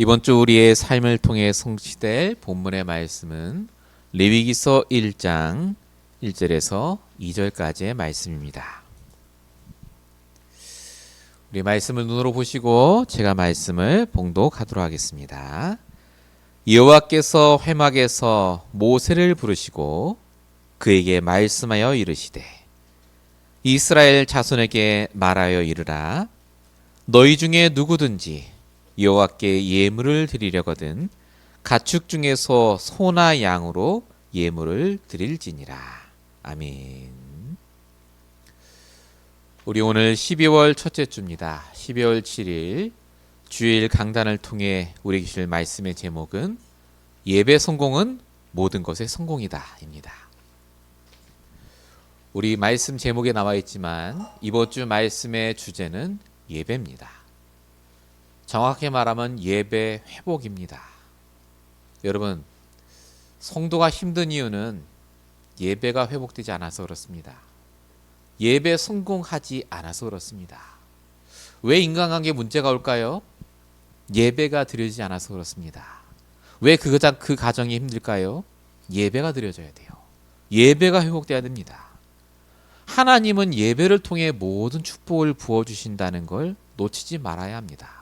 이번 주 우리의 삶을 통해 성취될 본문의 말씀은 레위기서 1장 1절에서 2절까지의 말씀입니다. 우리 말씀을 눈으로 보시고 제가 말씀을 봉독하도록 하겠습니다. 여호와께서 회막에서 모세를 부르시고 그에게 말씀하여 이르시되 이스라엘 자손에게 말하여 이르라. 너희 중에 누구든지 여호와께 예물을 드리려거든 가축 중에서 소나 양으로 예물을 드릴지니라. 아멘. 우리 오늘 12월 첫째 주입니다. 12월 7일 주일 강단을 통해 우리 주실 말씀의 제목은 예배 성공은 모든 것의 성공이다 입니다. 우리 말씀 제목에 나와 있지만 이번 주 말씀의 주제는 예배입니다. 정확히 말하면 예배 회복입니다. 여러분, 성도가 힘든 이유는 예배가 회복되지 않아서 그렇습니다. 예배 성공하지 않아서 그렇습니다. 왜 인간관계에 문제가 올까요? 예배가 드려지지 않아서 그렇습니다. 왜 그 가정이 힘들까요? 예배가 드려져야 돼요. 예배가 회복돼야 됩니다. 하나님은 예배를 통해 모든 축복을 부어주신다는 걸 놓치지 말아야 합니다.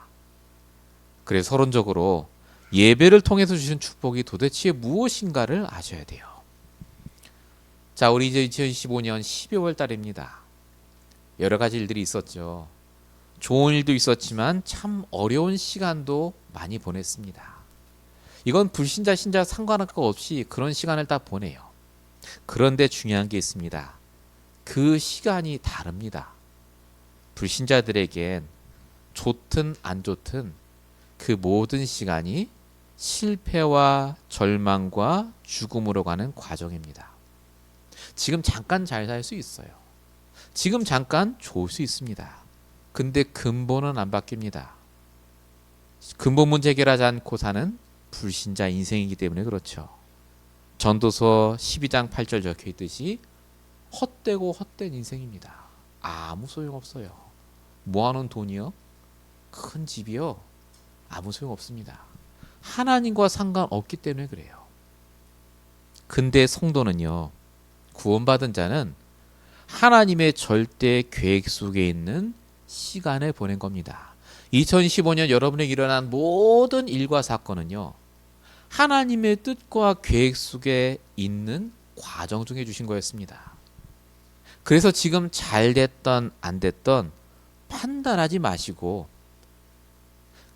그래서 서론적으로 예배를 통해서 주신 축복이 도대체 무엇인가를 아셔야 돼요. 자, 우리 이제 2025년 12월 달입니다. 여러 가지 일들이 있었죠. 좋은 일도 있었지만 참 어려운 시간도 많이 보냈습니다. 이건 불신자 신자 상관할 것 없이 그런 시간을 다 보내요. 그런데 중요한 게 있습니다. 그 시간이 다릅니다. 불신자들에겐 좋든 안 좋든 그 모든 시간이 실패와 절망과 죽음으로 가는 과정입니다. 지금 잠깐 잘 살 수 있어요. 지금 잠깐 좋을 수 있습니다. 근데 근본은 안 바뀝니다. 근본 문제 해결하지 않고 사는 불신자 인생이기 때문에 그렇죠. 전도서 12장 8절 적혀 있듯이 헛되고 헛된 인생입니다. 아무 소용없어요. 모아놓은 돈이요? 큰 집이요? 아무 소용없습니다. 하나님과 상관없기 때문에 그래요. 근데 성도는요, 구원받은 자는 하나님의 절대 계획 속에 있는 시간을 보낸 겁니다. 2015년 여러분에게 일어난 모든 일과 사건은요, 하나님의 뜻과 계획 속에 있는 과정 중에 주신 거였습니다. 그래서 지금 잘 됐던 안 됐던 판단하지 마시고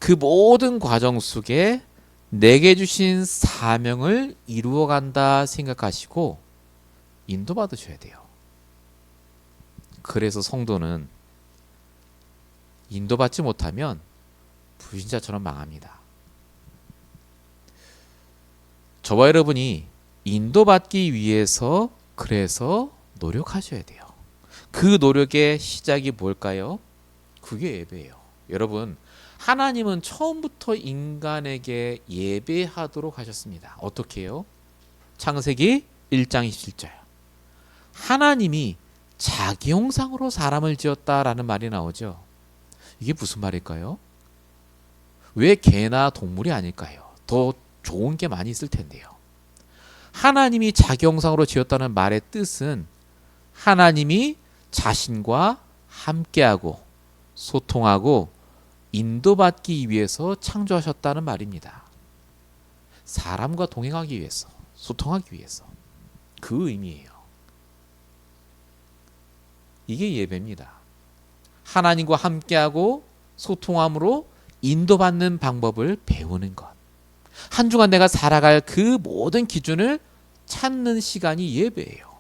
그 모든 과정 속에 내게 주신 사명을 이루어간다 생각하시고 인도받으셔야 돼요. 그래서 성도는 인도받지 못하면 불신자처럼 망합니다. 저와 여러분이 인도받기 위해서 그래서 노력하셔야 돼요. 그 노력의 시작이 뭘까요? 그게 예배예요. 여러분, 하나님은 처음부터 인간에게 예배하도록 하셨습니다. 어떻게 해요? 창세기 1장 27절. 하나님이 자기 형상으로 사람을 지었다라는 말이 나오죠. 이게 무슨 말일까요? 왜 개나 동물이 아닐까요? 더 좋은 게 많이 있을 텐데요. 하나님이 자기 형상으로 지었다는 말의 뜻은 하나님이 자신과 함께하고 소통하고 인도받기 위해서 창조하셨다는 말입니다. 사람과 동행하기 위해서, 소통하기 위해서. 그 의미예요. 이게 예배입니다. 하나님과 함께하고 소통함으로 인도받는 방법을 배우는 것. 한 주간 내가 살아갈 그 모든 기준을 찾는 시간이 예배예요.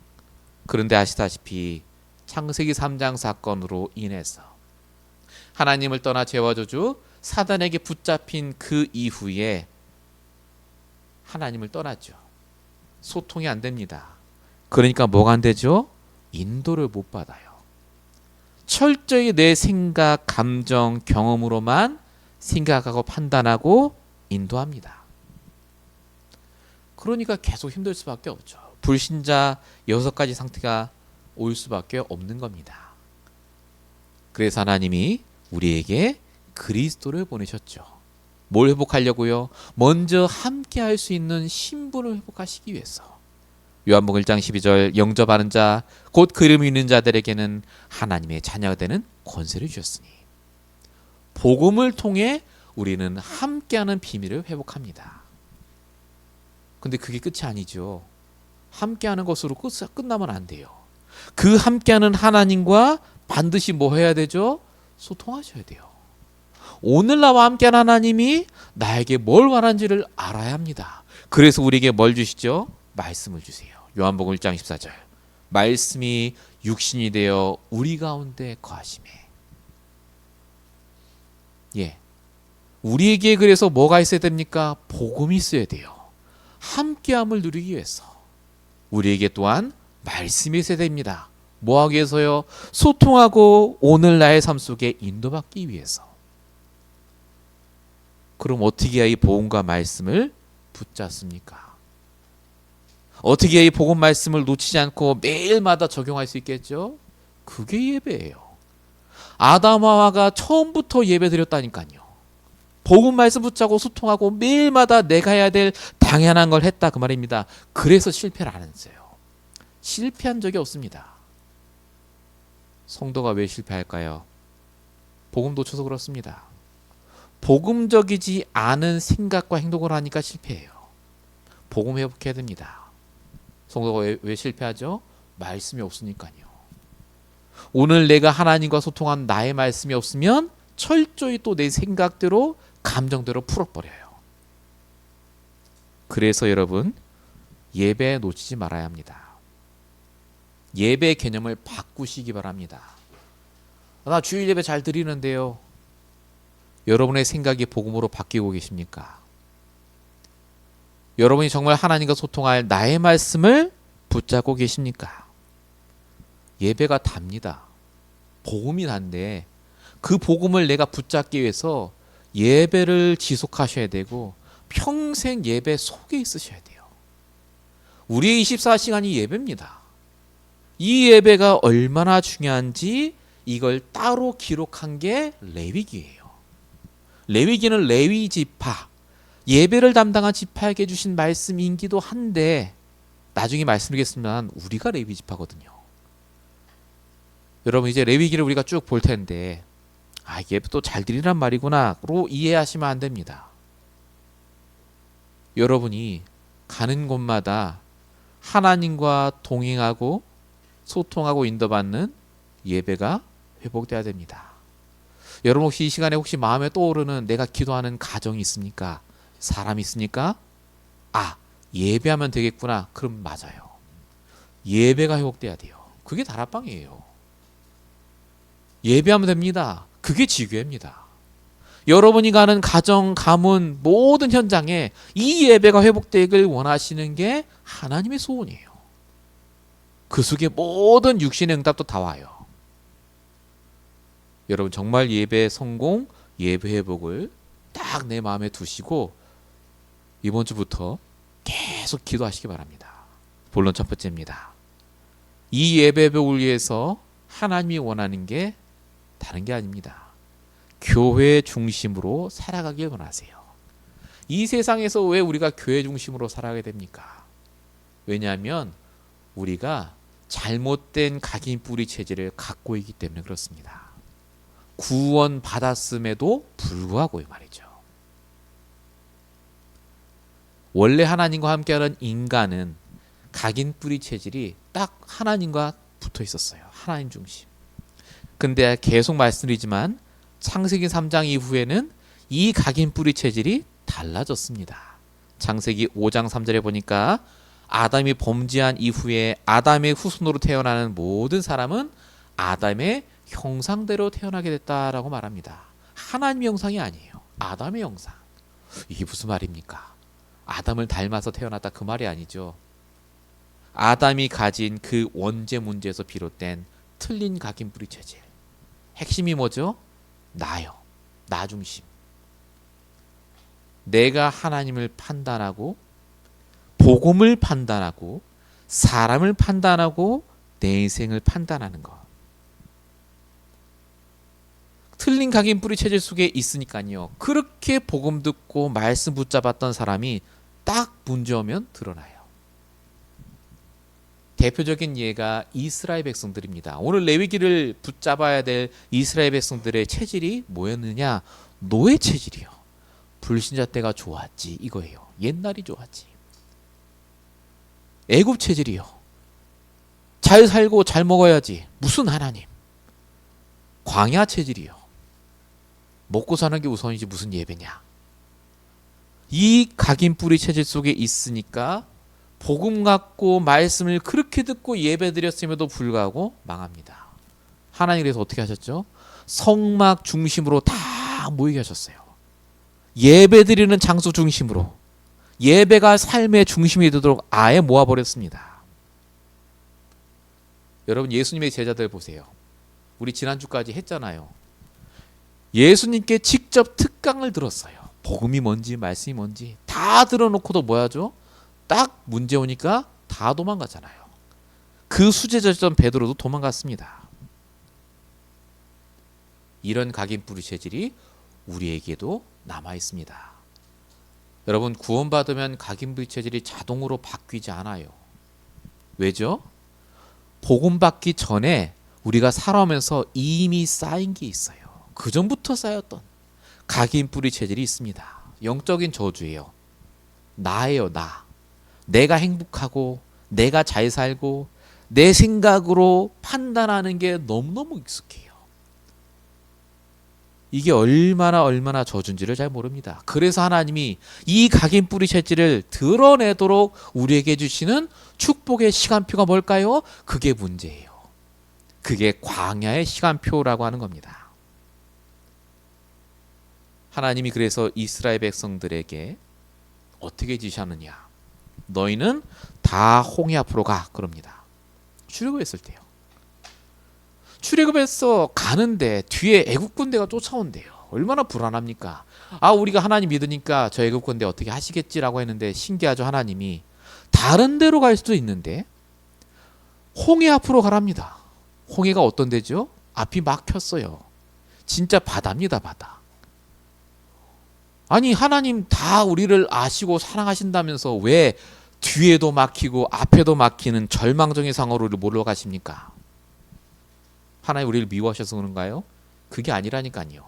그런데 아시다시피 창세기 3장 사건으로 인해서 하나님을 떠나 죄와 저주 사단에게 붙잡힌 그 이후에 하나님을 떠났죠. 소통이 안 됩니다. 그러니까 뭐가 안 되죠? 인도를 못 받아요. 철저히 내 생각, 감정, 경험으로만 생각하고 판단하고 인도합니다. 그러니까 계속 힘들 수밖에 없죠. 불신자 6가지 상태가 올 수밖에 없는 겁니다. 그래서 하나님이 우리에게 그리스도를 보내셨죠. 뭘 회복하려고요? 먼저 함께 할 수 있는 신분을 회복하시기 위해서. 요한복음 1장 12절 영접하는 자 곧 그 이름을 믿는 자들에게는 하나님의 자녀가 되는 권세를 주셨으니 복음을 통해 우리는 함께하는 비밀을 회복합니다. 근데 그게 끝이 아니죠. 함께하는 것으로 끝나면 안 돼요. 그 함께하는 하나님과 반드시 뭐 해야 되죠? 소통하셔야 돼요. 오늘 나와 함께한 하나님이 나에게 뭘 원하는지를 알아야 합니다. 그래서 우리에게 뭘 주시죠? 말씀을 주세요. 요한복음 1장 14절 말씀이 육신이 되어 우리 가운데 거하시매. 예, 우리에게 그래서 뭐가 있어야 됩니까? 복음이 있어야 돼요. 함께함을 누리기 위해서. 우리에게 또한 말씀이 있어야 됩니다. 뭐하기 위해서요? 소통하고 오늘 나의 삶 속에 인도받기 위해서. 그럼 어떻게 해야 이 복음과 말씀을 붙잡습니까? 어떻게 해야 이 복음 말씀을 놓치지 않고 매일마다 적용할 수 있겠죠? 그게 예배예요. 아담 하와가 처음부터 예배 드렸다니까요. 복음 말씀 붙잡고 소통하고 매일마다 내가 해야 될 당연한 걸 했다 그 말입니다. 그래서 실패를 안 했어요. 실패한 적이 없습니다. 성도가 왜 실패할까요? 복음 놓쳐서 그렇습니다. 복음적이지 않은 생각과 행동을 하니까 실패해요. 복음 회복해야 됩니다. 성도가 왜 실패하죠? 말씀이 없으니까요. 오늘 내가 하나님과 소통한 나의 말씀이 없으면 철저히 또 내 생각대로 감정대로 풀어버려요. 그래서 여러분 예배 놓치지 말아야 합니다. 예배 개념을 바꾸시기 바랍니다. 나 주일 예배 잘 드리는데요. 여러분의 생각이 복음으로 바뀌고 계십니까? 여러분이 정말 하나님과 소통할 나의 말씀을 붙잡고 계십니까? 예배가 답니다. 복음이 단데 그 복음을 내가 붙잡기 위해서 예배를 지속하셔야 되고 평생 예배 속에 있으셔야 돼요. 우리의 24시간이 예배입니다. 이 예배가 얼마나 중요한지 이걸 따로 기록한 게 레위기예요. 레위기는 레위 지파, 예배를 담당한 지파에게 주신 말씀이기도 한데 나중에 말씀드리겠지만 우리가 레위 지파거든요. 여러분 이제 레위기를 우리가 쭉 볼 텐데 이게 또 잘 드리란 말이구나로 이해하시면 안 됩니다. 여러분이 가는 곳마다 하나님과 동행하고 소통하고 인도받는 예배가 회복돼야 됩니다. 여러분 혹시 이 시간에 혹시 마음에 떠오르는 내가 기도하는 가정이 있습니까? 사람이 있습니까? 예배하면 되겠구나. 그럼 맞아요. 예배가 회복돼야 돼요. 그게 다락방이에요. 예배하면 됩니다. 그게 지교회입니다. 여러분이 가는 가정, 가문 모든 현장에 이 예배가 회복되길 원하시는 게 하나님의 소원이에요. 그 속에 모든 육신의 응답도 다 와요. 여러분 정말 예배 성공, 예배 회복을 딱 내 마음에 두시고 이번 주부터 계속 기도하시기 바랍니다. 본론 첫 번째입니다. 이 예배 회복을 위해서 하나님이 원하는 게 다른 게 아닙니다. 교회 중심으로 살아가길 원하세요. 이 세상에서 왜 우리가 교회 중심으로 살아가게 됩니까? 왜냐하면 우리가 잘못된 각인 뿌리 체질을 갖고 있기 때문에 그렇습니다. 구원 받았음에도 불구하고 말이죠. 원래 하나님과 함께하는 인간은 각인 뿌리 체질이 딱 하나님과 붙어 있었어요. 하나님 중심. 근데 계속 말씀드리지만 창세기 3장 이후에는 이 각인 뿌리 체질이 달라졌습니다. 창세기 5장 3절에 보니까 아담이 범죄한 이후에 아담의 후손으로 태어나는 모든 사람은 아담의 형상대로 태어나게 됐다라고 말합니다. 하나님의 형상이 아니에요. 아담의 형상. 이게 무슨 말입니까? 아담을 닮아서 태어났다 그 말이 아니죠. 아담이 가진 그 원죄 문제에서 비롯된 틀린 각인 뿌리 체질. 핵심이 뭐죠? 나요. 나 중심. 내가 하나님을 판단하고 복음을 판단하고 사람을 판단하고 내 인생을 판단하는 것. 틀린 각인 뿌리 체질 속에 있으니까요. 그렇게 복음 듣고 말씀 붙잡았던 사람이 딱 문제 오면 드러나요. 대표적인 예가 이스라엘 백성들입니다. 오늘 레위기를 붙잡아야 될 이스라엘 백성들의 체질이 뭐였느냐? 노예 체질이요. 불신자 때가 좋았지 이거예요. 옛날이 좋았지. 애굽 체질이요. 잘 살고 잘 먹어야지. 무슨 하나님. 광야 체질이요. 먹고 사는 게 우선이지 무슨 예배냐. 이 각인 뿌리 체질 속에 있으니까 복음 갖고 말씀을 그렇게 듣고 예배 드렸음에도 불구하고 망합니다. 하나님 그래서 어떻게 하셨죠? 성막 중심으로 다 모이게 하셨어요. 예배 드리는 장소 중심으로 예배가 삶의 중심이 되도록 아예 모아버렸습니다. 여러분 예수님의 제자들 보세요. 우리 지난주까지 했잖아요. 예수님께 직접 특강을 들었어요. 복음이 뭔지 말씀이 뭔지 다 들어놓고도 뭐 하죠? 딱 문제 오니까 다 도망가잖아요. 그 수제자였던 베드로도 도망갔습니다. 이런 각인 뿌리 체질이 우리에게도 남아 있습니다. 여러분 구원받으면 각인 뿌리 체질이 자동으로 바뀌지 않아요. 왜죠? 복음 받기 전에 우리가 살아오면서 이미 쌓인 게 있어요. 그 전부터 쌓였던 각인 뿌리 체질이 있습니다. 영적인 저주예요. 나예요, 나. 내가 행복하고 내가 잘 살고 내 생각으로 판단하는 게 너무너무 익숙해요. 이게 얼마나 저주인지를 잘 모릅니다. 그래서 하나님이 이 각인 뿌리 체질을 드러내도록 우리에게 주시는 축복의 시간표가 뭘까요? 그게 문제예요. 그게 광야의 시간표라고 하는 겁니다. 하나님이 그래서 이스라엘 백성들에게 어떻게 지시하느냐? 너희는 다 홍해 앞으로 가 그럽니다. 출애굽했을 때요. 출애굽해서 가는데 뒤에 애국 군대가 쫓아온대요. 얼마나 불안합니까? 아 우리가 하나님 믿으니까 저 애국 군대 어떻게 하시겠지라고 했는데 신기하죠. 하나님이 다른 데로 갈 수도 있는데 홍해 앞으로 가랍니다. 홍해가 어떤 데죠? 앞이 막혔어요. 진짜 바다입니다. 바다. 아니 하나님 다 우리를 아시고 사랑하신다면서 왜 뒤에도 막히고 앞에도 막히는 절망적인 상황으로 몰러 가십니까? 하나님 우리를 미워하셔서 그런가요? 그게 아니라니까요.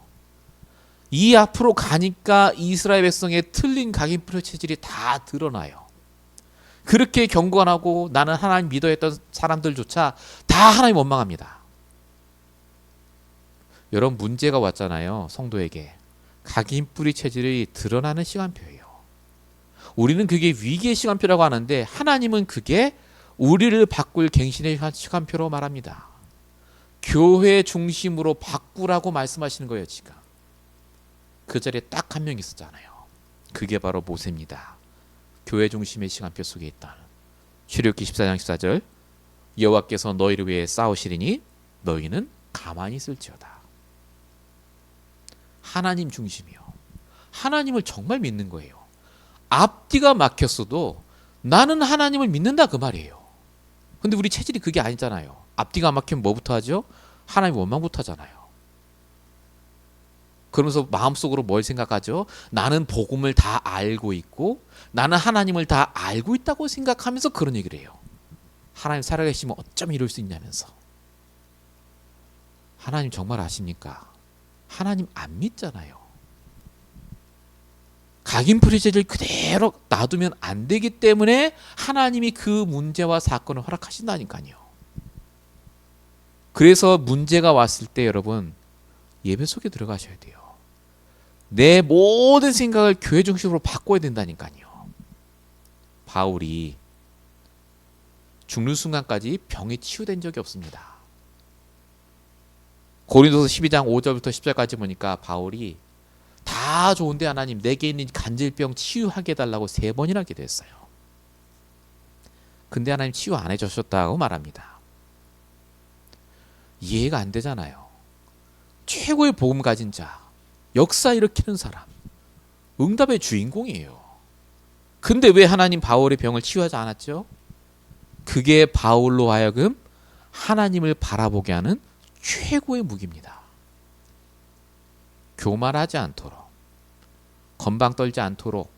이 앞으로 가니까 이스라엘 백성의 틀린 각인 뿌리 체질이 다 드러나요. 그렇게 경건하고 나는 하나님 믿어 했던 사람들조차 다 하나님 원망합니다. 여러분 문제가 왔잖아요. 성도에게. 각인 뿌리 체질이 드러나는 시간표예요. 우리는 그게 위기의 시간표라고 하는데 하나님은 그게 우리를 바꿀 갱신의 시간표로 말합니다. 교회 중심으로 바꾸라고 말씀하시는 거예요. 지금 그 자리에 딱 한 명 있었잖아요. 그게 바로 모세입니다. 교회 중심의 시간표 속에 있다. 출애굽기 14장 14절 여호와께서 너희를 위해 싸우시리니 너희는 가만히 있을지어다. 하나님 중심이요. 하나님을 정말 믿는 거예요. 앞뒤가 막혔어도 나는 하나님을 믿는다 그 말이에요. 근데 우리 체질이 그게 아니잖아요. 앞뒤가 막히면 뭐부터 하죠? 하나님 원망부터 하잖아요. 그러면서 마음속으로 뭘 생각하죠? 나는 복음을 다 알고 있고 나는 하나님을 다 알고 있다고 생각하면서 그런 얘기를 해요. 하나님 살아계시면 어쩜 이럴 수 있냐면서. 하나님 정말 아십니까? 하나님 안 믿잖아요. 각인 뿌리 체질 그대로 놔두면 안 되기 때문에 하나님이 그 문제와 사건을 허락하신다니까요. 그래서 문제가 왔을 때 여러분 예배 속에 들어가셔야 돼요. 내 모든 생각을 교회 중심으로 바꿔야 된다니까요. 바울이 죽는 순간까지 병에 치유된 적이 없습니다. 고린도서 12장 5절부터 10절까지 보니까 바울이 다 좋은데 하나님 내게 있는 간질병 치유하게 해달라고 3번이나 기도했어요. 근데 하나님 치유 안 해주셨다고 말합니다. 이해가 안 되잖아요. 최고의 복음 가진 자, 역사 일으키는 사람, 응답의 주인공이에요. 근데 왜 하나님 바울의 병을 치유하지 않았죠? 그게 바울로 하여금 하나님을 바라보게 하는 최고의 무기입니다. 교만하지 않도록, 건방 떨지 않도록,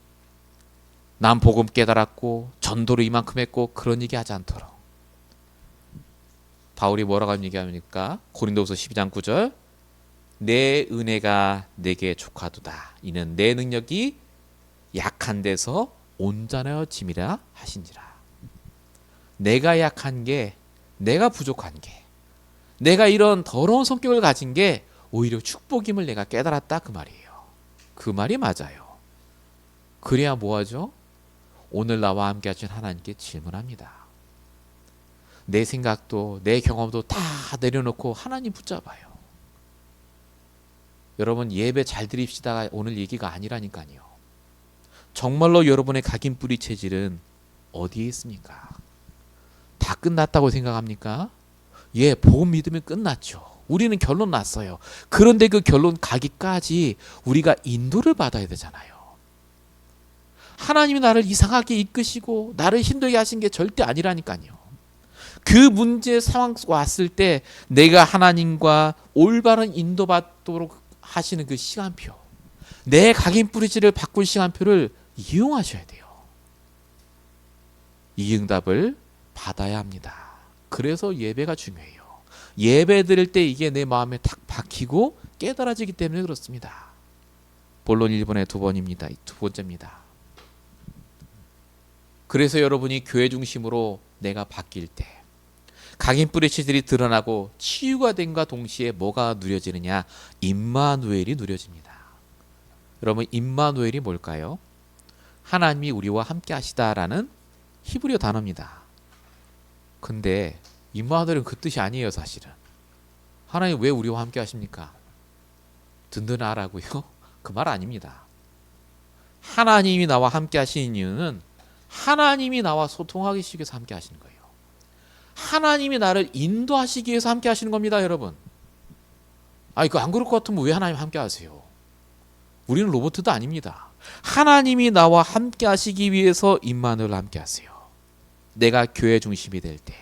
난 복음 깨달았고 전도를 이만큼 했고 그런 얘기 하지 않도록. 바울이 뭐라고 얘기합니까? 고린도후서 12장 9절, 내 은혜가 내게 족하도다. 이는 내 능력이 약한 데서 온전하여짐이라 하신지라. 내가 약한 게, 내가 부족한 게, 내가 이런 더러운 성격을 가진 게 오히려 축복임을 내가 깨달았다, 그 말이에요. 그 말이 맞아요. 그래야 뭐하죠? 오늘 나와 함께 하신 하나님께 질문합니다. 내 생각도 내 경험도 다 내려놓고 하나님 붙잡아요. 여러분, 예배 잘 드립시다가 오늘 얘기가 아니라니까요. 정말로 여러분의 각인 뿌리 체질은 어디에 있습니까? 다 끝났다고 생각합니까? 예, 복음 믿으면 끝났죠. 우리는 결론 났어요. 그런데 그 결론 가기까지 우리가 인도를 받아야 되잖아요. 하나님이 나를 이상하게 이끄시고 나를 힘들게 하신 게 절대 아니라니까요. 그 문제 상황 왔을 때 내가 하나님과 올바른 인도받도록 하시는 그 시간표, 내 각인 뿌리지를 바꿀 시간표를 이용하셔야 돼요. 이 응답을 받아야 합니다. 그래서 예배가 중요해요. 예배 드릴 때 이게 내 마음에 탁 박히고 깨달아지기 때문에 그렇습니다. 본론 1번의 두 번째입니다. 그래서 여러분이 교회 중심으로 내가 바뀔 때 각인 뿌리 체질이 드러나고 치유가 됨과 동시에 뭐가 누려지느냐? 임마누엘이 누려집니다. 여러분, 임마누엘이 뭘까요? 하나님이 우리와 함께 하시다라는 히브리어 단어입니다. 근데 임마누엘은 그 뜻이 아니에요, 사실은. 하나님 왜 우리와 함께 하십니까? 든든하라고요? 그 말 아닙니다. 하나님이 나와 함께 하시는 이유는 하나님이 나와 소통하기 위해서 함께 하시는 거예요. 하나님이 나를 인도하시기 위해서 함께 하시는 겁니다, 여러분. 이거 안 그럴 것 같으면 왜 하나님 함께 하세요? 우리는 로봇도 아닙니다. 하나님이 나와 함께 하시기 위해서 임마누엘 함께 하세요. 내가 교회 중심이 될 때,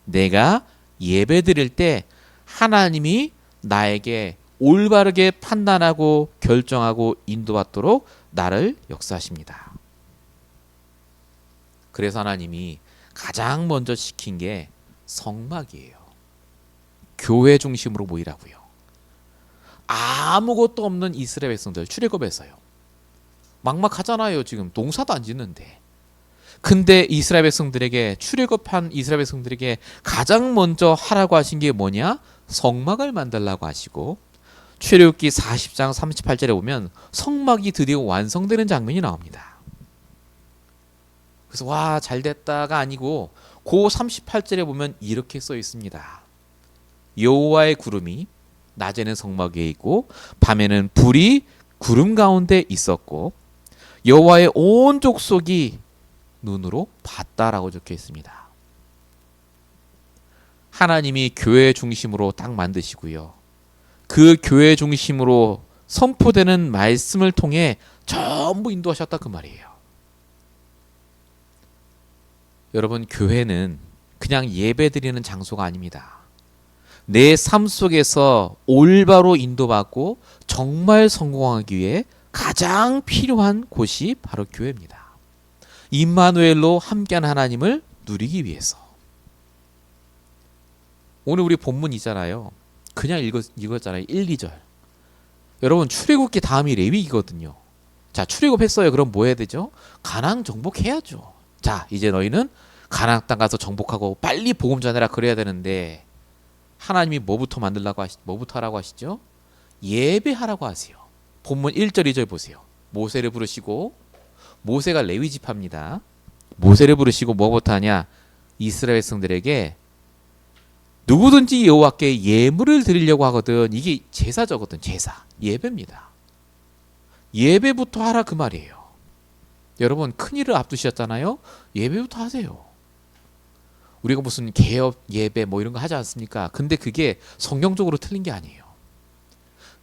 내가 예배 드릴 때 하나님이 나에게 올바르게 판단하고 결정하고 인도받도록 나를 역사하십니다. 그래서 하나님이 가장 먼저 시킨 게 성막이에요. 교회 중심으로 모이라고요. 아무것도 없는 이스라엘 백성들 출애굽에서요. 막막하잖아요. 지금 농사도 안 짓는데. 근데 이스라엘 백성들에게, 출애굽한 이스라엘 백성들에게 가장 먼저 하라고 하신 게 뭐냐? 성막을 만들라고 하시고, 출애굽기 40장 38절에 보면 성막이 드디어 완성되는 장면이 나옵니다. 그래서 와, 잘 됐다가 아니고 그 38절에 보면 이렇게 써 있습니다. 여호와의 구름이 낮에는 성막 위에 있고 밤에는 불이 구름 가운데 있었고 여호와의 온 족속이 눈으로 봤다라고 적혀 있습니다. 하나님이 교회 중심으로 딱 만드시고요. 그 교회 중심으로 선포되는 말씀을 통해 전부 인도하셨다, 그 말이에요. 여러분, 교회는 그냥 예배드리는 장소가 아닙니다. 내 삶 속에서 올바로 인도받고 정말 성공하기 위해 가장 필요한 곳이 바로 교회입니다. 임마누엘로 함께한 하나님을 누리기 위해서. 오늘 우리 본문이잖아요. 그냥 읽었잖아요. 1, 2절. 여러분, 출애굽기 다음이 레위기거든요. 자, 출애굽했어요. 그럼 뭐 해야 되죠? 가나안 정복해야죠. 자, 이제 너희는 가나안 땅 가서 정복하고 빨리 복음 전해라 그래야 되는데 하나님이 뭐부터 하라고 하시죠? 예배하라고 하세요. 본문 1절 2절 보세요. 모세를 부르시고, 모세가 레위 지파입니다. 모세를 부르시고 뭐부터 하냐? 이스라엘 백성들에게 누구든지 여호와께 예물을 드리려고 하거든. 이게 제사저거든. 제사, 예배입니다. 예배부터 하라 그 말이에요. 여러분, 큰일을 앞두셨잖아요. 예배부터 하세요. 우리가 무슨 개업 예배 뭐 이런 거 하지 않습니까? 근데 그게 성경적으로 틀린 게 아니에요.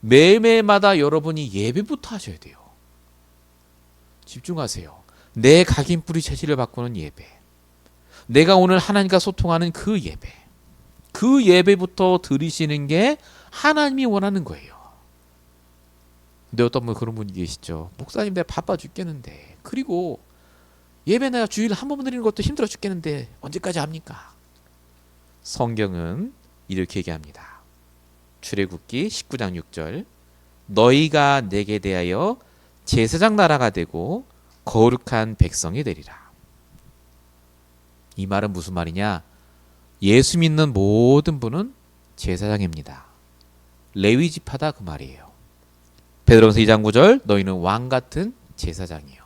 매일매일마다 여러분이 예배부터 하셔야 돼요. 집중하세요. 내 각인 뿌리 체질을 바꾸는 예배, 내가 오늘 하나님과 소통하는 그 예배, 그 예배부터 드리시는 게 하나님이 원하는 거예요. 근데 어떤 분 그런 분이 계시죠. 목사님 내가 바빠 죽겠는데, 그리고 예배 내가 주일에 한 번 드리는 것도 힘들어 죽겠는데 언제까지 합니까? 성경은 이렇게 얘기합니다. 출애굽기 19장 6절, 너희가 내게 대하여 제사장 나라가 되고 거룩한 백성이 되리라. 이 말은 무슨 말이냐? 예수 믿는 모든 분은 제사장입니다. 레위 지파다 그 말이에요. 베드로전서 2장 9절, 너희는 왕 같은 제사장이요.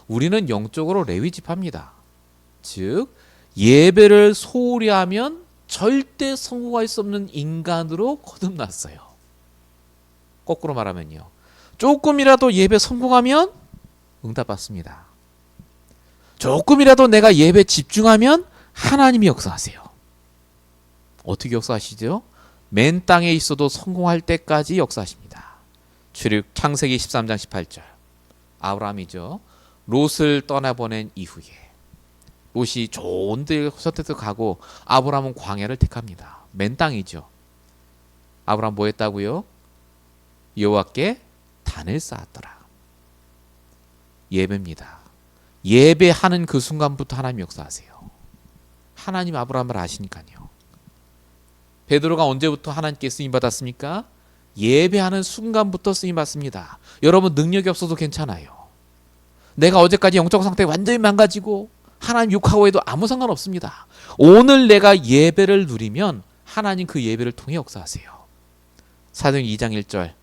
우리는 영적으로 레위 지파입니다. 즉 예배를 소홀히 하면 절대 성공할 수 없는 인간으로 거듭났어요. 거꾸로 말하면요, 조금이라도 예배 성공하면 응답받습니다. 조금이라도 내가 예배 집중하면 하나님이 역사하세요. 어떻게 역사하시죠? 맨 땅에 있어도 성공할 때까지 역사하십니다. 창세기 13장 18절, 아브라함이죠. 롯을 떠나보낸 이후에 롯이 좋은 데 선택해서 가고 아브라함은 광야를 택합니다. 맨 땅이죠. 아브라함 뭐 했다고요? 여호와께 단을 쌓았더라. 예배입니다. 예배하는 그 순간부터 하나님 역사하세요. 하나님 아브라함을 아시니까요. 베드로가 언제부터 하나님께 쓰임 받았습니까? 예배하는 순간부터 쓰임 받습니다. 여러분 능력이 없어도 괜찮아요. 내가 어제까지 영적 상태가 완전히 망가지고 하나님 욕하고 해도 아무 상관없습니다. 오늘 내가 예배를 누리면 하나님 그 예배를 통해 역사하세요. 사도행전 2장 1절,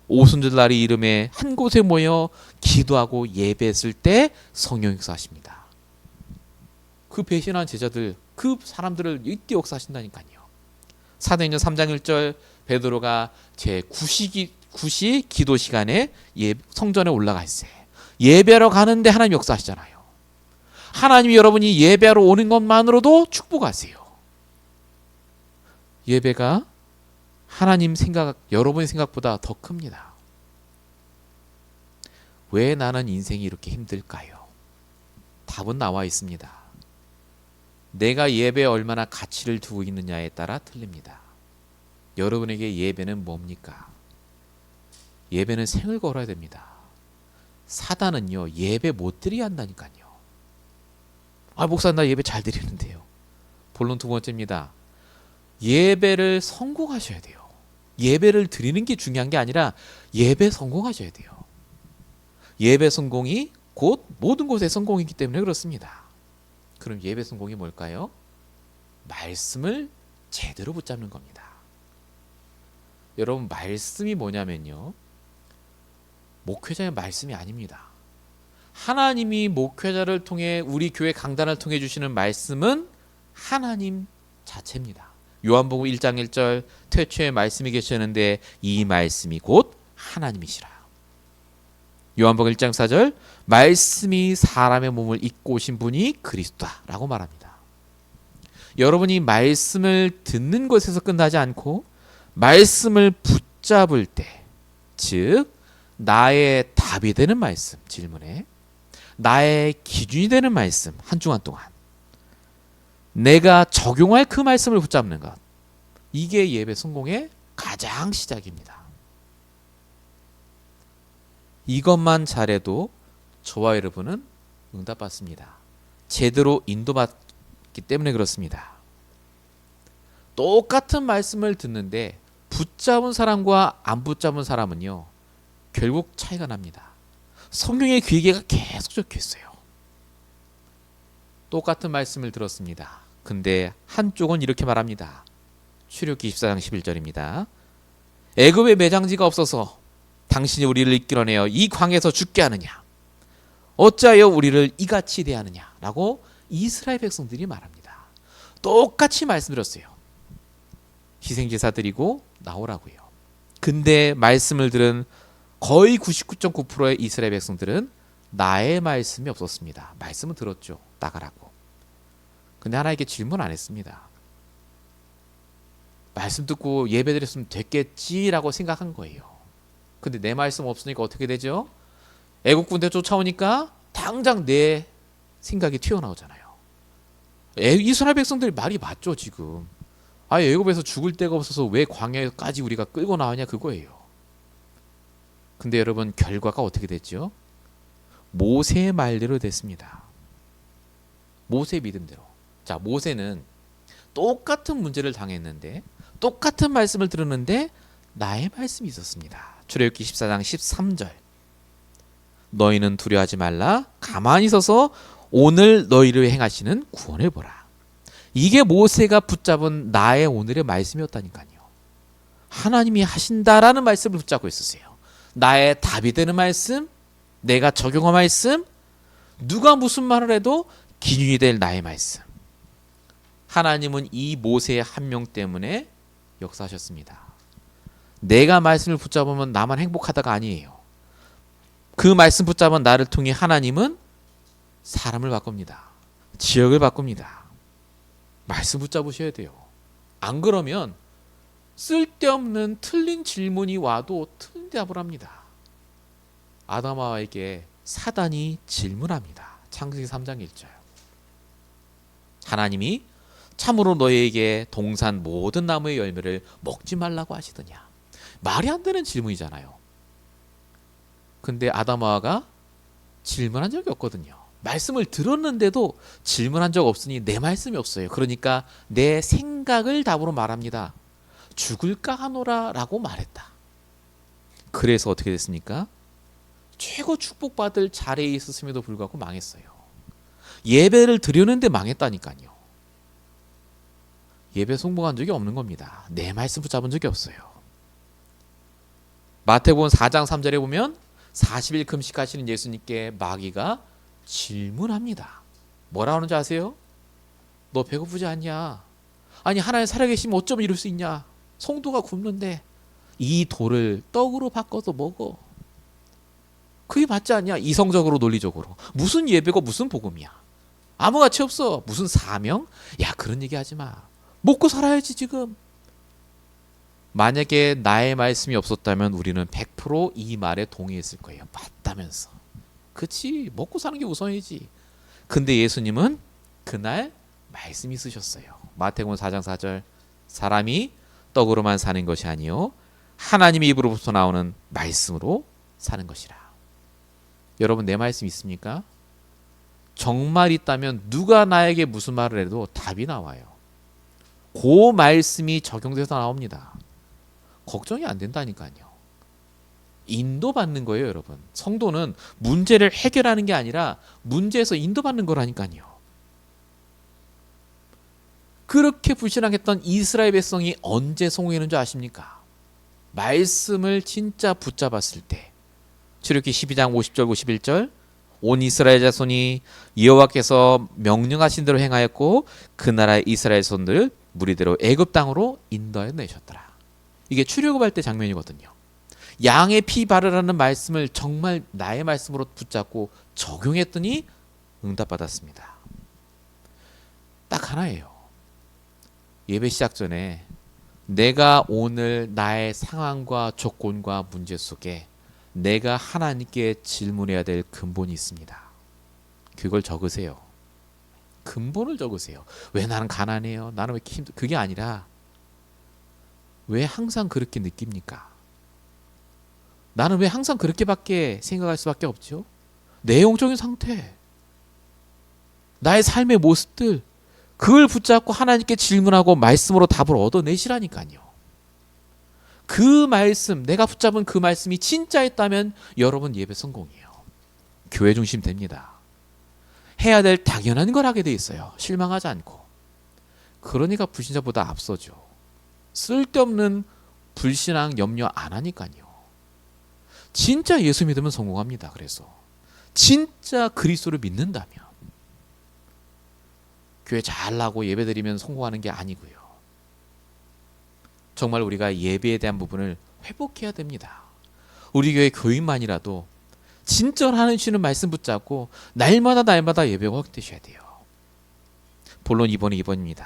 오순절날이 이름에 한 곳에 모여 기도하고 예배했을 때 성령 역사하십니다. 그 배신한 제자들, 그 사람들을 이때 역사하신다니까요. 사도행전 3장 1절, 베드로가 제 9시 기도 시간에 성전에 올라가 있어요. 예배하러 가는데 하나님 역사하시잖아요. 하나님이 여러분이 예배하러 오는 것만으로도 축복하세요. 예배가 하나님 생각, 여러분의 생각보다 더 큽니다. 왜 나는 인생이 이렇게 힘들까요? 답은 나와 있습니다. 내가 예배에 얼마나 가치를 두고 있느냐에 따라 틀립니다. 여러분에게 예배는 뭡니까? 예배는 생을 걸어야 됩니다. 사단은요, 예배 못 드리게 한다니까요. 목사님 나 예배 잘 드리는데요. 본론 두 번째입니다. 예배를 성공하셔야 돼요. 예배를 드리는 게 중요한 게 아니라 예배 성공하셔야 돼요. 예배 성공이 곧 모든 곳의 성공이기 때문에 그렇습니다. 그럼 예배 성공이 뭘까요? 말씀을 제대로 붙잡는 겁니다. 여러분, 말씀이 뭐냐면요, 목회자의 말씀이 아닙니다. 하나님이 목회자를 통해, 우리 교회 강단을 통해 주시는 말씀은 하나님 자체입니다. 요한복음 1장 1절, 태초에 말씀이 계셨는데 이 말씀이 곧 하나님이시라. 요한복음 1장 4절, 말씀이 사람의 몸을 입고 오신 분이 그리스도다라고 말합니다. 여러분이 말씀을 듣는 것에서 끝나지 않고 말씀을 붙잡을 때, 즉 나의 답이 되는 말씀, 질문에 나의 기준이 되는 말씀, 한 주간 동안 내가 적용할 그 말씀을 붙잡는 것, 이게 예배 성공의 가장 시작입니다. 이것만 잘해도 저와 여러분은 응답받습니다. 제대로 인도받기 때문에 그렇습니다. 똑같은 말씀을 듣는데 붙잡은 사람과 안 붙잡은 사람은요, 결국 차이가 납니다. 성경의 귀계가 계속 적혀 있어요. 똑같은 말씀을 들었습니다. 근데 한쪽은 이렇게 말합니다. 출애굽기 24장 11절입니다. 애굽에 매장지가 없어서 당신이 우리를 이끌어내어 이 광에서 죽게 하느냐, 어찌하여 우리를 이같이 대하느냐 라고 이스라엘 백성들이 말합니다. 똑같이 말씀드렸어요. 희생제사 드리고 나오라고요. 근데 말씀을 들은 거의 99.9%의 이스라엘 백성들은 나의 말씀이 없었습니다. 말씀은 들었죠. 나가라고. 근데 하나님께 질문 안 했습니다. 말씀 듣고 예배 드렸으면 됐겠지라고 생각한 거예요. 근데 내 말씀 없으니까 어떻게 되죠? 애국 군대 쫓아오니까 당장 내 생각이 튀어나오잖아요. 이스라엘 백성들이 말이 맞죠 지금. 애굽에서 죽을 데가 없어서 왜 광야까지 우리가 끌고 나왔냐 그거예요. 근데 여러분 결과가 어떻게 됐죠? 모세의 말대로 됐습니다. 모세의 믿음대로. 자, 모세는 똑같은 문제를 당했는데 똑같은 말씀을 들었는데 나의 말씀이 있었습니다. 출애굽기 14장 13절. 너희는 두려워하지 말라. 가만히 서서 오늘 너희를 행하시는 구원을 보라. 이게 모세가 붙잡은 나의 오늘의 말씀이었다니까요. 하나님이 하신다라는 말씀을 붙잡고 있었어요. 나의 답이 되는 말씀, 내가 적용한 말씀, 누가 무슨 말을 해도 기준이 될 나의 말씀. 하나님은 이 모세의 한 명 때문에 역사하셨습니다. 내가 말씀을 붙잡으면 나만 행복하다가 아니에요. 그 말씀 붙잡은 나를 통해 하나님은 사람을 바꿉니다. 지역을 바꿉니다. 말씀 붙잡으셔야 돼요. 안 그러면 쓸데없는 틀린 질문이 와도 틀린 대답을 합니다. 아담하와에게 사단이 질문합니다. 창세기 3장 1절. 하나님이 참으로 너희에게 동산 모든 나무의 열매를 먹지 말라고 하시더냐. 말이 안 되는 질문이잖아요. 근데 아담하와가 질문한 적이 없거든요. 말씀을 들었는데도 질문한 적 없으니 내 말씀이 없어요. 그러니까 내 생각을 답으로 말합니다. 죽을까 하노라 라고 말했다. 그래서 어떻게 됐습니까? 최고 축복받을 자리에 있었음에도 불구하고 망했어요. 예배를 드렸는데 망했다니까요. 예배 성공한 적이 없는 겁니다. 내 말씀 붙잡은 적이 없어요. 마태복음 4장 3절에 보면 40일 금식하시는 예수님께 마귀가 질문합니다. 뭐라 하는지 아세요? 너 배고프지 않냐? 아니 하나님 살아계시면 어쩌면 이럴 수 있냐? 성도가 굶는데 이 돌을 떡으로 바꿔서 먹어. 그게 맞지 않냐? 이성적으로 논리적으로. 무슨 예배고 무슨 복음이야? 아무 가치 없어. 무슨 사명? 야 그런 얘기 하지 마. 먹고 살아야지 지금. 만약에 나의 말씀이 없었다면 우리는 100% 이 말에 동의했을 거예요. 맞다면서. 그치 먹고 사는 게 우선이지. 근데 예수님은 그날 말씀이 있으셨어요. 마태복음 4장 4절. 사람이 떡으로만 사는 것이 아니요 하나님의 입으로부터 나오는 말씀으로 사는 것이라. 여러분 내 말씀 있습니까? 정말 있다면 누가 나에게 무슨 말을 해도 답이 나와요. 그 말씀이 적용돼서 나옵니다. 걱정이 안 된다니까요. 인도받는 거예요, 여러분. 성도는 문제를 해결하는 게 아니라 문제에서 인도받는 거라니까요. 그렇게 불신앙했던 이스라엘 백성이 언제 성공했는 줄 아십니까? 말씀을 진짜 붙잡았을 때. 출애굽기 12장 50절 51절. 온 이스라엘 자손이 여호와께서 명령하신 대로 행하였고 그 나라의 이스라엘 손들을 무리대로 애굽 땅으로 인도하여 내셨더라. 이게 출애굽할 때 장면이거든요. 양의 피 바르라는 말씀을 정말 나의 말씀으로 붙잡고 적용했더니 응답받았습니다. 딱 하나예요. 예배 시작 전에 내가 오늘 나의 상황과 조건과 문제 속에 내가 하나님께 질문해야 될 근본이 있습니다. 그걸 적으세요. 근본을 적으세요. 왜 나는 가난해요? 나는 왜 이렇게 그게 아니라 왜 항상 그렇게 느낍니까? 나는 왜 항상 그렇게밖에 생각할 수밖에 없죠? 내 영적인 상태, 나의 삶의 모습들, 그걸 붙잡고 하나님께 질문하고 말씀으로 답을 얻어내시라니까요. 그 말씀, 내가 붙잡은 그 말씀이 진짜였다면 여러분 예배 성공이에요. 교회 중심 됩니다. 해야 될 당연한 걸 하게 돼 있어요. 실망하지 않고. 그러니까 불신자보다 앞서죠. 쓸데없는 불신앙 염려 안 하니까요. 진짜 예수 믿으면 성공합니다. 그래서 진짜 그리스도를 믿는다면 교회 잘 나고 예배드리면 성공하는 게 아니고요. 정말 우리가 예배에 대한 부분을 회복해야 됩니다. 우리 교회 교인만이라도 진짜로 주시는 말씀 붙잡고 날마다 예배가 확대셔야 돼요. 본론 2번이 2번입니다.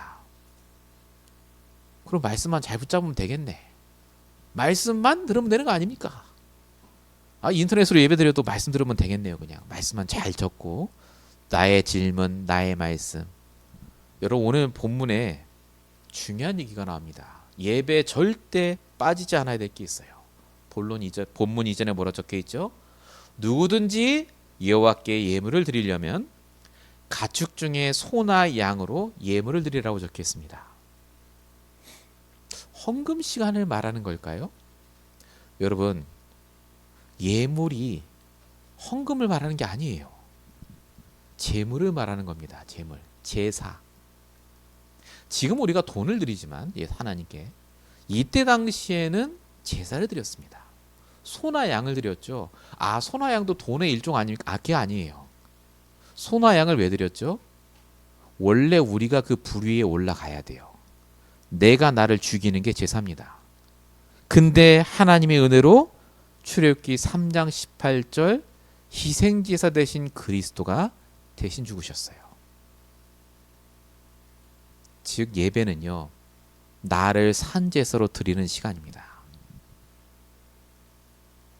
그럼 말씀만 잘 붙잡으면 되겠네. 말씀만 들으면 되는 거 아닙니까? 인터넷으로 예배드려도 말씀 들으면 되겠네요. 그냥 말씀만 잘 적고 나의 질문, 나의 말씀. 여러분 오늘 본문에 중요한 얘기가 나옵니다. 예배 절대 빠지지 않아야 될 게 있어요. 본문 이전에 뭐라 적혀 있죠? 누구든지 여호와께 예물을 드리려면 가축 중에 소나 양으로 예물을 드리라고 적혀 있습니다. 헌금 시간을 말하는 걸까요? 여러분, 예물이 헌금을 말하는 게 아니에요. 제물을 말하는 겁니다. 제물, 제사. 지금 우리가 돈을 드리지만 하나님께 이때 당시에는 제사를 드렸습니다. 소나 양을 드렸죠. 소나 양도 돈의 일종 아닙니까? 그게 아니에요. 소나 양을 왜 드렸죠? 원래 우리가 그 불 위에 올라가야 돼요. 내가 나를 죽이는 게 제사입니다. 근데 하나님의 은혜로 출애굽기 3장 18절 희생제사 대신 그리스도가 대신 죽으셨어요. 즉 예배는요, 나를 산제사로 드리는 시간입니다.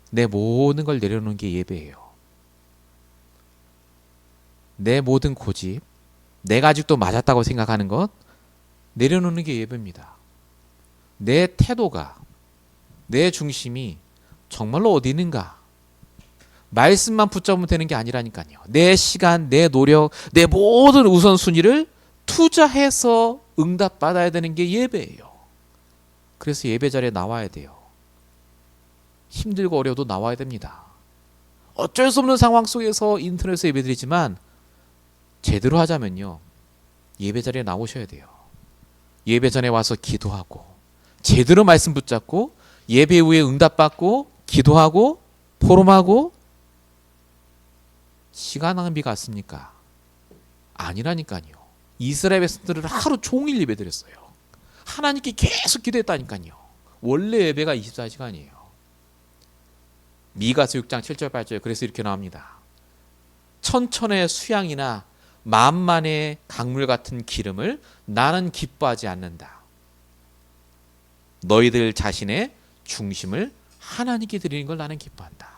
내 모든 걸 내려놓는 게 예배예요. 내 모든 고집, 내가 아직도 맞았다고 생각하는 것 내려놓는 게 예배입니다. 내 태도가, 내 중심이 정말로 어디 있는가? 말씀만 붙잡으면 되는 게 아니라니까요. 내 시간, 내 노력, 내 모든 우선순위를 투자해서 응답받아야 되는 게 예배예요. 그래서 예배 자리에 나와야 돼요. 힘들고 어려워도 나와야 됩니다. 어쩔 수 없는 상황 속에서 인터넷에서 예배드리지만 제대로 하자면요, 예배 자리에 나오셔야 돼요. 예배 전에 와서 기도하고 제대로 말씀 붙잡고 예배 후에 응답받고 기도하고 포럼하고 시간 낭비 같습니까? 아니라니까요. 이스라엘 백성들은 하루 종일 예배드렸어요. 하나님께 계속 기도했다니까요. 원래 예배가 24시간이에요. 미가서 6장 7절 8절 그래서 이렇게 나옵니다. 천천의 수양이나 만만의 강물 같은 기름을 나는 기뻐하지 않는다. 너희들 자신의 중심을 하나님께 드리는 걸 나는 기뻐한다.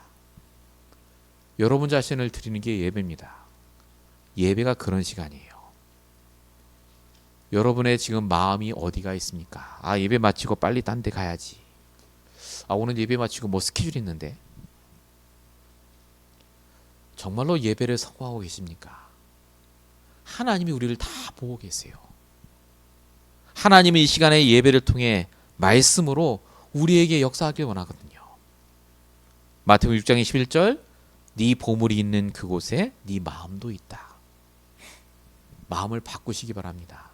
여러분 자신을 드리는 게 예배입니다. 예배가 그런 시간이에요. 여러분의 지금 마음이 어디가 있습니까? 예배 마치고 빨리 딴 데 가야지. 오늘 예배 마치고 뭐 스케줄 있는데. 정말로 예배를 성공하고 계십니까? 하나님이 우리를 다 보고 계세요. 하나님은 이 시간에 예배를 통해 말씀으로 우리에게 역사하길 원하거든요. 마태복음 6장 21절 네 보물이 있는 그곳에 네 마음도 있다. 마음을 바꾸시기 바랍니다.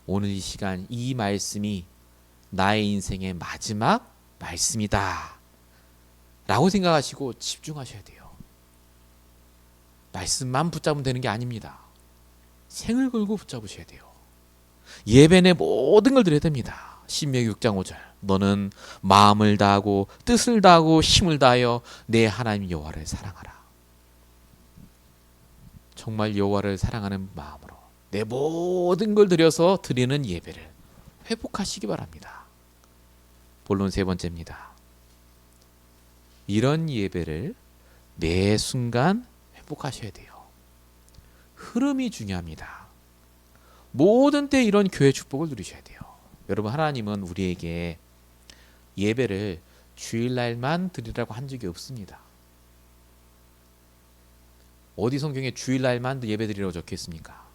오늘 이 시간 이 말씀이 나의 인생의 마지막 말씀이다 라고 생각하시고 집중하셔야 돼요. 말씀만 붙잡으면 되는 게 아닙니다. 생을 걸고 붙잡으셔야 돼요. 예배 내 모든 걸 드려야 됩니다. 신명기 6장 5절 너는 마음을 다하고 뜻을 다하고 힘을 다하여 내 하나님 여호와를 사랑하라. 정말 여호와를 사랑하는 마음으로 내 모든 걸 들여서 드리는 예배를 회복하시기 바랍니다. 본론 세 번째입니다. 이런 예배를 매 순간 회복하셔야 돼요. 흐름이 중요합니다. 모든 때 이런 교회 축복을 누리셔야 돼요. 여러분, 하나님은 우리에게 예배를 주일날만 드리라고 한 적이 없습니다. 어디 성경에 주일날만 예배 드리라고 적혀 있습니까?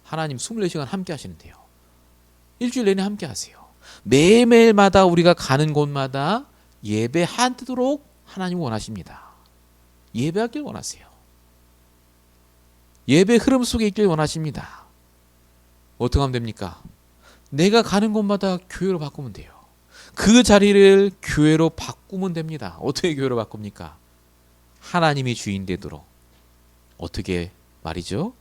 하나님 24시간 함께 하시는데요. 일주일 내내 함께 하세요. 매일매일마다 우리가 가는 곳마다 예배하도록 하나님 원하십니다. 예배하길 원하세요. 예배 흐름 속에 있길 원하십니다. 어떻게 하면 됩니까? 내가 가는 곳마다 교회로 바꾸면 돼요. 그 자리를 교회로 바꾸면 됩니다. 어떻게 교회로 바꿉니까? 하나님이 주인 되도록. 어떻게 말이죠?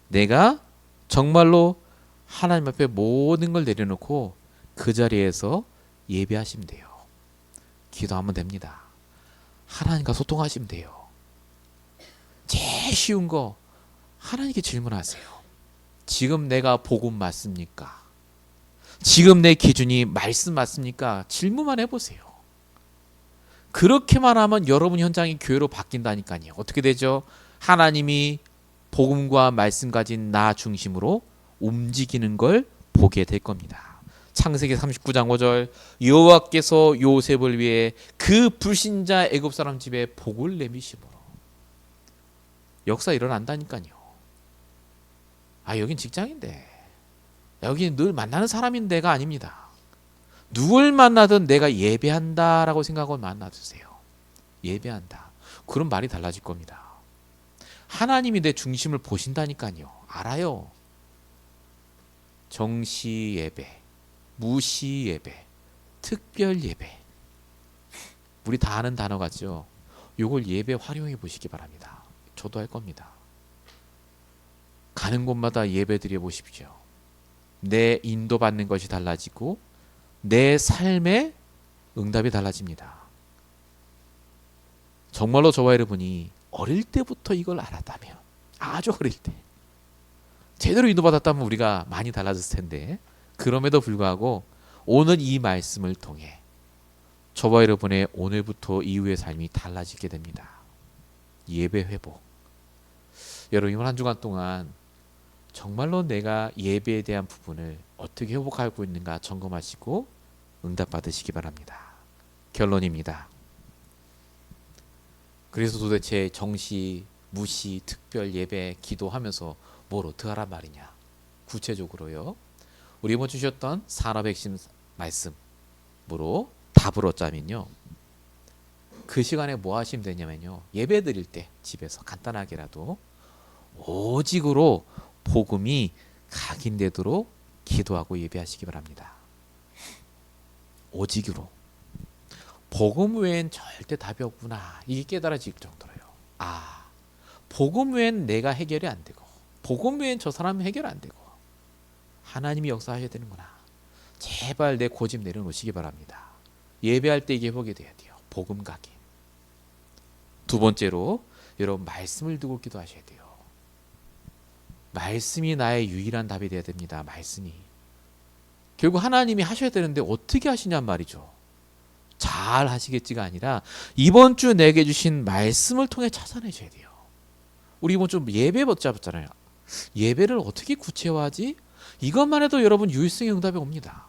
내가 정말로 하나님 앞에 모든 걸 내려놓고 그 자리에서 예배하시면 돼요. 기도하면 됩니다. 하나님과 소통하시면 돼요. 제일 쉬운 거 하나님께 질문하세요. 지금 내가 복음 맞습니까? 지금 내 기준이 말씀 맞습니까? 질문만 해보세요. 그렇게만 하면 여러분 현장이 교회로 바뀐다니까요. 어떻게 되죠? 하나님이 복음과 말씀 가진 나 중심으로 움직이는 걸 보게 될 겁니다. 창세기 39장 5절 여호와께서 요셉을 위해 그 불신자 애굽 사람 집에 복을 내미심으로. 역사 일어난다니까요. 여긴 직장인데, 여긴 늘 만나는 사람인데가 아닙니다. 누굴 만나든 내가 예배한다라고 생각하고 만나주세요. 예배한다. 그런 말이 달라질 겁니다. 하나님이 내 중심을 보신다니까요. 알아요. 정시 예배, 무시 예배, 특별 예배. 우리 다 아는 단어 같죠? 요걸 예배 활용해 보시기 바랍니다. 저도 할 겁니다. 가는 곳마다 예배 드려 보십시오. 내 인도받는 것이 달라지고 내 삶의 응답이 달라집니다. 정말로 저와 여러분이 어릴 때부터 이걸 알았다면, 아주 어릴 때 제대로 인도받았다면 우리가 많이 달라졌을 텐데, 그럼에도 불구하고 오늘 이 말씀을 통해 저와 여러분의 오늘부터 이후의 삶이 달라지게 됩니다. 예배 회복. 여러분, 이번 한 주간 동안 정말로 내가 예배에 대한 부분을 어떻게 회복하고 있는가 점검하시고 응답 받으시기 바랍니다. 결론입니다. 그래서 도대체 정시, 무시, 특별 예배 기도하면서 뭘 어떻게 하란 말이냐? 구체적으로요. 우리 이번 주셨던 산업의 핵심 말씀으로 답을 얻자면요. 그 시간에 뭐 하시면 되냐면요. 예배 드릴 때 집에서 간단하게라도 오직으로 복음이 각인되도록 기도하고 예배하시기 바랍니다. 오직으로. 복음 외엔 절대 답이 없구나. 이게 깨달아질 정도로요. 복음 외엔 내가 해결이 안 되고, 복음 외엔 저 사람이 해결 안 되고, 하나님이 역사하셔야 되는구나. 제발 내 고집 내려놓으시기 바랍니다. 예배할 때 이게 회복이 돼야 돼요. 복음 각인. 두 번째로 여러분 말씀을 두고 기도하셔야 돼요. 말씀이 나의 유일한 답이 돼야 됩니다. 말씀이. 결국 하나님이 하셔야 되는데 어떻게 하시냔 말이죠. 잘 하시겠지가 아니라 이번 주 내게 주신 말씀을 통해 찾아내셔야 돼요. 우리 이번 주 예배 잡았잖아요. 예배를 어떻게 구체화하지? 이것만 해도 여러분 유일성의 응답이 옵니다.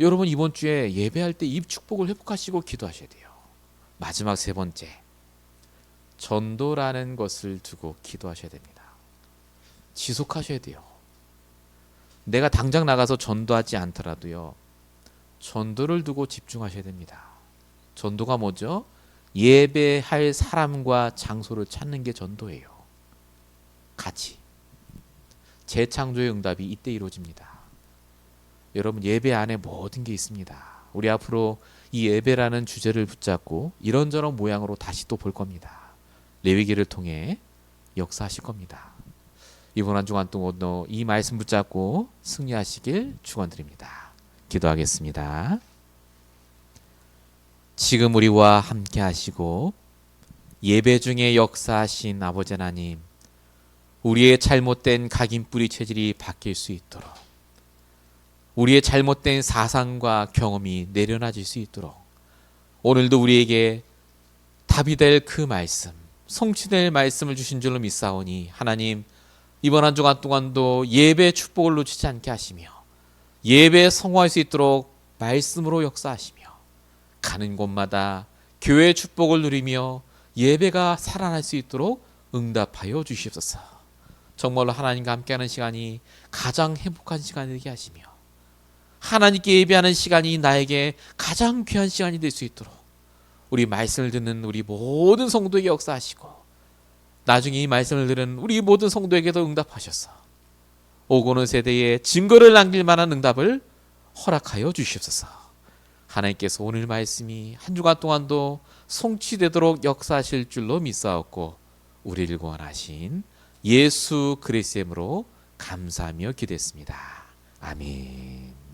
여러분 이번 주에 예배할 때 입 축복을 회복하시고 기도하셔야 돼요. 마지막 세 번째, 전도라는 것을 두고 기도하셔야 됩니다. 지속하셔야 돼요. 내가 당장 나가서 전도하지 않더라도요, 전도를 두고 집중하셔야 됩니다. 전도가 뭐죠? 예배할 사람과 장소를 찾는 게 전도예요. 같이. 재창조의 응답이 이때 이루어집니다. 여러분 예배 안에 모든 게 있습니다. 우리 앞으로 이 예배라는 주제를 붙잡고 이런저런 모양으로 다시 또 볼 겁니다. 레위기를 통해 역사하실 겁니다. 이번 한 주간 동안 이 말씀 붙잡고 승리하시길 축원드립니다. 기도하겠습니다. 지금 우리와 함께 하시고 예배 중에 역사하신 아버지 하나님, 우리의 잘못된 각인 뿌리 체질이 바뀔 수 있도록, 우리의 잘못된 사상과 경험이 내려놔질 수 있도록 오늘도 우리에게 답이 될 그 말씀, 성취될 말씀을 주신 줄로 믿사오니 하나님, 이번 한 주간 동안도 예배 축복을 놓치지 않게 하시며 예배에 성공할 수 있도록 말씀으로 역사하시며 가는 곳마다 교회의 축복을 누리며 예배가 살아날 수 있도록 응답하여 주시옵소서. 정말로 하나님과 함께하는 시간이 가장 행복한 시간이 되게 하시며 하나님께 예배하는 시간이 나에게 가장 귀한 시간이 될 수 있도록 우리 말씀을 듣는 우리 모든 성도에게 역사하시고 나중에 이 말씀을 들은 우리 모든 성도에게도 응답하셔서 오고 오는 세대에 증거를 남길 만한 응답을 허락하여 주시옵소서. 하나님께서 오늘 말씀이 한 주간 동안도 성취되도록 역사하실 줄로 믿사옵고 우리를 구원하신 예수 그리스도의 이름으로 감사하며 기도했습니다. 아멘.